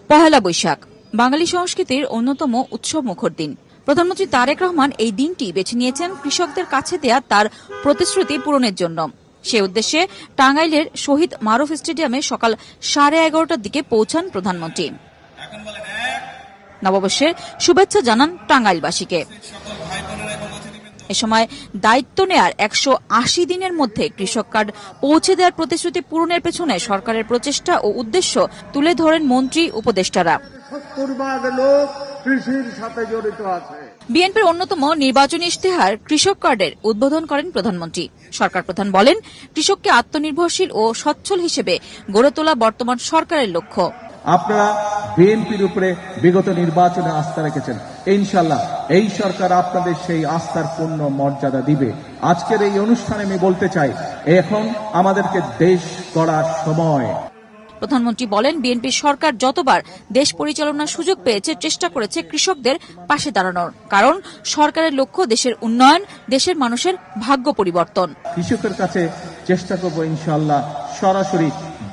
পহেলা বৈশাখ বাঙালি সংস্কৃতির অন্যতম উৎসবমুখর দিন। প্রধানমন্ত্রী তারেক রহমান এই দিনটি বেছে নিয়েছেন কৃষকদের কাছে দেয়া তার প্রতিশ্রুতি পূরণের জন্য। সে উদ্দেশ্যে টাঙ্গাইলের শহীদ মারুফ স্টেডিয়ামে সকাল 11:30টার দিকে পৌঁছান প্রধানমন্ত্রী। নববর্ষের শুভেচ্ছা জানান টাঙ্গাইলবাসীকে। এ সময় দায়িত্ব নেয়ার 180 দিনের মধ্যে কৃষক কার্ড পৌঁছে দেওয়ার প্রতিশ্রুতি পূরণের পেছনে সরকারের প্রচেষ্টা ও উদ্দেশ্য তুলে ধরেন মন্ত্রী উপদেষ্টারা। বিএনপির অন্যতম নির্বাচনী ইশতেহার কৃষক কার্ডের উদ্বোধন করেন প্রধানমন্ত্রী। সরকার প্রধান বলেন, কৃষককে আত্মনির্ভরশীল ও সচ্ছল হিসেবে গড়ে তোলা বর্তমান সরকারের লক্ষ্য। আপনারা বিএনপির উপরে বিগত নির্বাচনে আস্থা রেখেছেন, ইনশাআল্লাহ এই সরকার আপনাদের সেই আস্থার পূর্ণ মর্যাদা দিবে। আজকের এই অনুষ্ঠানে আমি বলতে চাই, এখন আমাদেরকে দেশ গড়ার সময়। প্রধানমন্ত্রী বলেন, বিএনপি সরকার যতবার দেশ পরিচালনার সুযোগ পেয়েছে চেষ্টা করেছে কৃষকদের পাশে দাঁড়ানোর, কারণ সরকারের লক্ষ্য দেশের উন্নয়ন, দেশের মানুষের ভাগ্য পরিবর্তন। কৃষকের কাছে চেষ্টা করব ইনশাআল্লাহ সরাসরি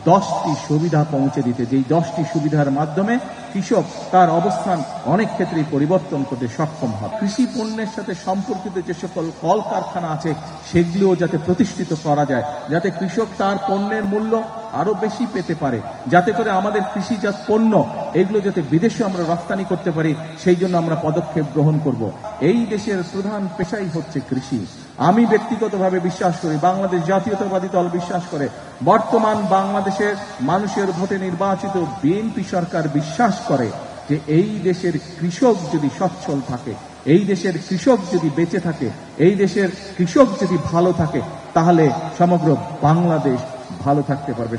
10টি সুবিধা পৌঁছে দিতে, যেই 10টি সুবিধার মাধ্যমে কৃষক তার অবস্থান অনেক ক্ষেত্রেই পরিবর্তন করতে সক্ষম হয়। কৃষি পণ্যের সাথে সম্পর্কিত যে সকল কলকারখানা আছে সেগুলিও যাতে প্রতিষ্ঠিত করা যায়, যাতে কৃষক তার পণ্যের মূল্য আরো বেশি পেতে পারে, যাতে করে আমাদের কৃষিজাত পণ্য এগুলো যাতে বিদেশে আমরা রপ্তানি করতে পারি, সেই জন্য আমরা পদক্ষেপ গ্রহণ করব। এই দেশের প্রধান পেশাই হচ্ছে কৃষি। আমি ব্যক্তিগতভাবে বিশ্বাস করি, বাংলাদেশ জাতীয়তাবাদী দল বিশ্বাস করে, বর্তমান বাংলাদেশের মানুষের ভোটে নির্বাচিত বিএনপি সরকার বিশ্বাস করে যে এই দেশের কৃষক যদি সচ্ছল থাকে, এই দেশের কৃষক যদি বেঁচে থাকে, এই দেশের কৃষক যদি ভালো থাকে, তাহলে সমগ্র বাংলাদেশ ভালো থাকতে পারবে।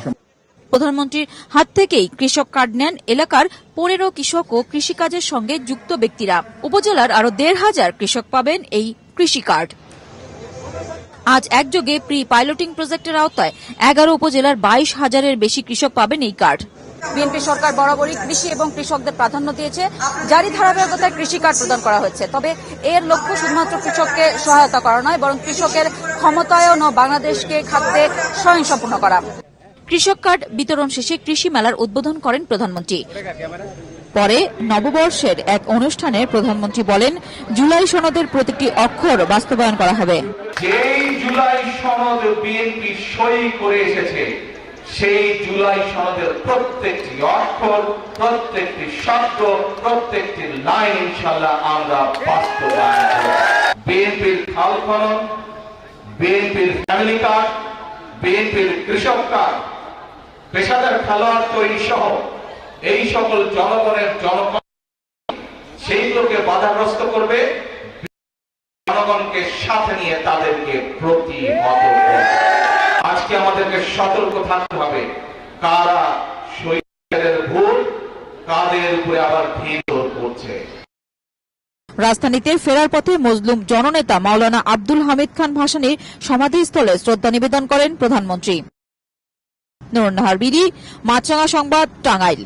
প্রধানমন্ত্রীর হাত থেকেই কৃষক কার্ড নেন এলাকার 15 কৃষক ও কৃষিকাজের সঙ্গে যুক্ত ব্যক্তিরা। উপজেলার আরো 1,500 কৃষক পাবেন এই কৃষি কার্ড। আজ একযোগে প্রি পাইলটিং প্রজেক্টের আওতায় 11 উপজেলার 22,000-এর বেশি কৃষক পাবেন এই কার্ড। বিএনপি সরকার বরাবরই কৃষি এবং কৃষকদের প্রাধান্য দিয়েছে, যারই ধারাবাহিকতায় কৃষি কার্ড প্রদান করা হয়েছে। তবে এর লক্ষ্য শুধুমাত্র কৃষককে সহায়তা করা নয়, বরং কৃষকের ক্ষমতায়ন ও বাংলাদেশকে খাদ্যে স্বয়ংসম্পূর্ণ করা। কৃষক কার্ড বিতরণ শেষে কৃষি মেলার উদ্বোধন করেন প্রধানমন্ত্রী। পরে নববর্ষের এক অনুষ্ঠানে প্রধানমন্ত্রী বলেন, জুলাই সনদের প্রতিটি অক্ষর বাস্তবায়ন করা হবে। যেই জুলাই সনদ বিএনপি সই করে এসেছে, সেই জুলাই সনদের প্রত্যেকটি অক্ষর, প্রত্যেকটি শব্দ, প্রত্যেকটি লাইন ইনশাআল্লাহ আমরা বাস্তবায়ন করব। বিএনপির খাল খনন, বিএনপির ফ্যামিলি কার্ড, বিএনপির কৃষক কার্ড, পেশাদার খেলোয়াড় তৈরি সহ এই সকল জনগণের সেইগুলোকে বাধাগ্রস্ত করবে, জনগণকে সাথে নিয়ে তাদেরকে প্রতিহত করবে। আজকে আমাদেরকে সতর্ক থাকতে হবে, কারা শহীদের ভুল, কাদের উপরে আবার ভিড় করছে। রাজধানীতে ফেরার পথে মজলুম জননেতা মাওলানা আব্দুল হামিদ খান ভাসানীর সমাধিস্থলে শ্রদ্ধা নিবেদন করেন প্রধানমন্ত্রী। নুরুন্নাহার বিডি, মাছরাঙা সংবাদ, টাঙ্গাইল।